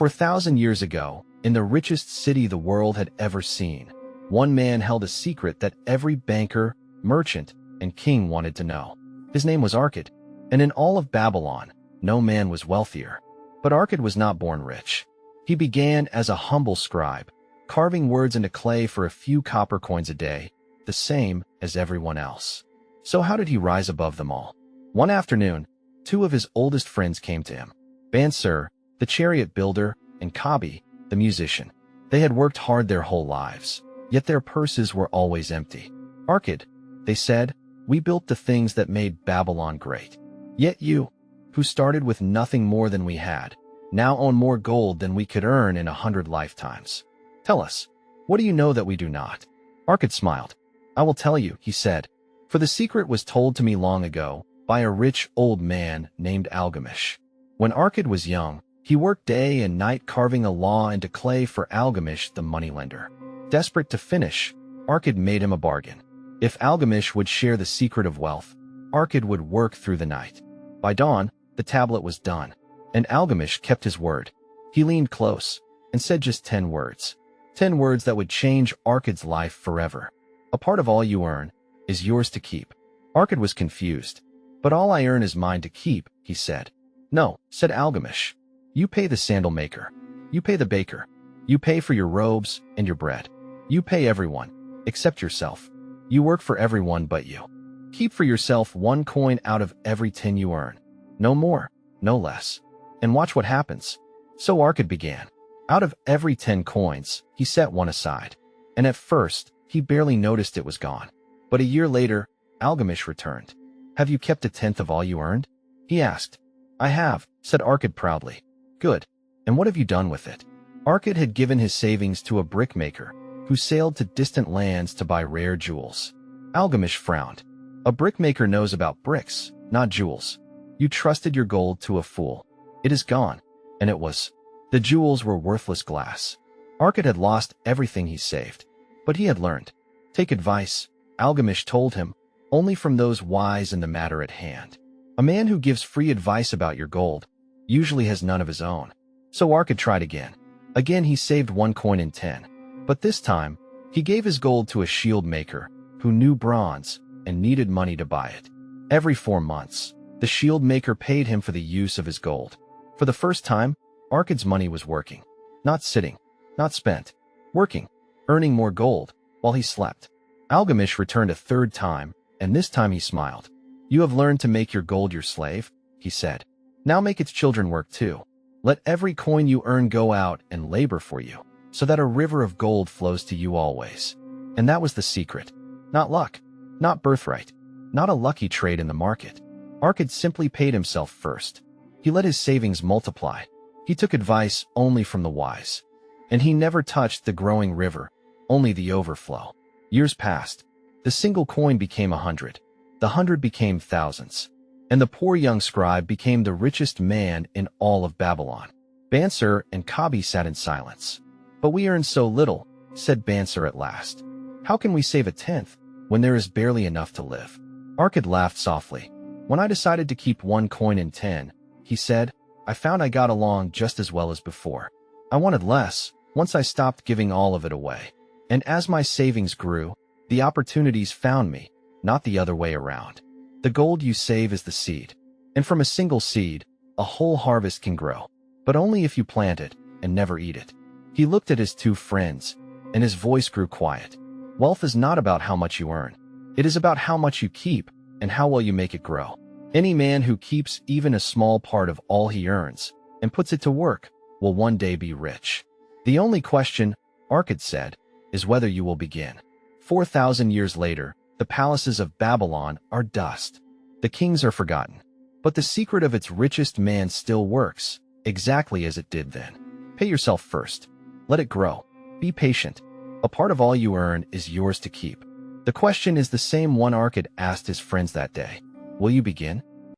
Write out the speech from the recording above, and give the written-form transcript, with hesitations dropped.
4,000 years ago, in the richest city the world had ever seen, one man held a secret that every banker, merchant, and king wanted to know. His name was Arkad, and in all of Babylon, no man was wealthier. But Arkad was not born rich. He began as a humble scribe, carving words into clay for a few copper coins a day, the same as everyone else. So how did he rise above them all? One afternoon, two of his oldest friends came to him, Bansur, the chariot builder, and Kabi, the musician. They had worked hard their whole lives, yet their purses were always empty. Arkad, they said, we built the things that made Babylon great. Yet you, who started with nothing more than we had, now own more gold than we could earn in 100 lifetimes. Tell us, what do you know that we do not? Arkad smiled. I will tell you, he said, for the secret was told to me long ago by a rich old man named Algamish. When Arkad was young, he worked day and night carving a law into clay for Algamish the moneylender. Desperate to finish, Arkad made him a bargain. If Algamish would share the secret of wealth, Arkad would work through the night. By dawn, the tablet was done, and Algamish kept his word. He leaned close and said just 10 words. 10 words that would change Arkad's life forever. A part of all you earn is yours to keep. Arkad was confused. But all I earn is mine to keep, he said. No, said Algamish. You pay the sandal maker. You pay the baker. You pay for your robes and your bread. You pay everyone, except yourself. You work for everyone but you. Keep for yourself 1 coin out of every 10 you earn. No more, no less. And watch what happens. So Arkad began. Out of every 10 coins, he set one aside. And at first, he barely noticed it was gone. But a year later, Algamish returned. Have you kept 1/10 of all you earned? He asked. I have, said Arkad proudly. Good. And what have you done with it? Arkad had given his savings to a brickmaker, who sailed to distant lands to buy rare jewels. Algamish frowned. A brickmaker knows about bricks, not jewels. You trusted your gold to a fool. It is gone. And it was. The jewels were worthless glass. Arkad had lost everything he saved. But he had learned. Take advice, Algamish told him, only from those wise in the matter at hand. A man who gives free advice about your gold usually has none of his own. So Arkad tried again. Again he saved 1 coin in 10. But this time, he gave his gold to a shield maker who knew bronze and needed money to buy it. Every 4 months, the shield maker paid him for the use of his gold. For the first time, Arkad's money was working. Not sitting, not spent. Working, earning more gold while he slept. Algamish returned a 3rd time, and this time he smiled. You have learned to make your gold your slave, he said. Now make its children work too. Let every coin you earn go out and labor for you, so that a river of gold flows to you always. And that was the secret. Not luck, not birthright, not a lucky trade in the market. Arkad simply paid himself first. He let his savings multiply. He took advice only from the wise. And he never touched the growing river, only the overflow. Years passed. The single coin became 100. The 100 became thousands. And the poor young scribe became the richest man in all of Babylon. Bansur and Kabi sat in silence. But we earn so little, said Bansur at last. How can we save 1/10 when there is barely enough to live? Arkad laughed softly. When I decided to keep 1 coin in 10, he said, I found I got along just as well as before. I wanted less once I stopped giving all of it away. And as my savings grew, the opportunities found me, not the other way around. The gold you save is the seed. And from a single seed, a whole harvest can grow. But only if you plant it and never eat it. He looked at his 2 friends, and his voice grew quiet. Wealth is not about how much you earn. It is about how much you keep and how well you make it grow. Any man who keeps even a small part of all he earns and puts it to work will one day be rich. The only question, Arkad said, is whether you will begin. 4,000 years later, the palaces of Babylon are dust. The kings are forgotten. But the secret of its richest man still works, exactly as it did then. Pay yourself first. Let it grow. Be patient. A part of all you earn is yours to keep. The question is the same one Arkad asked his friends that day. Will you begin?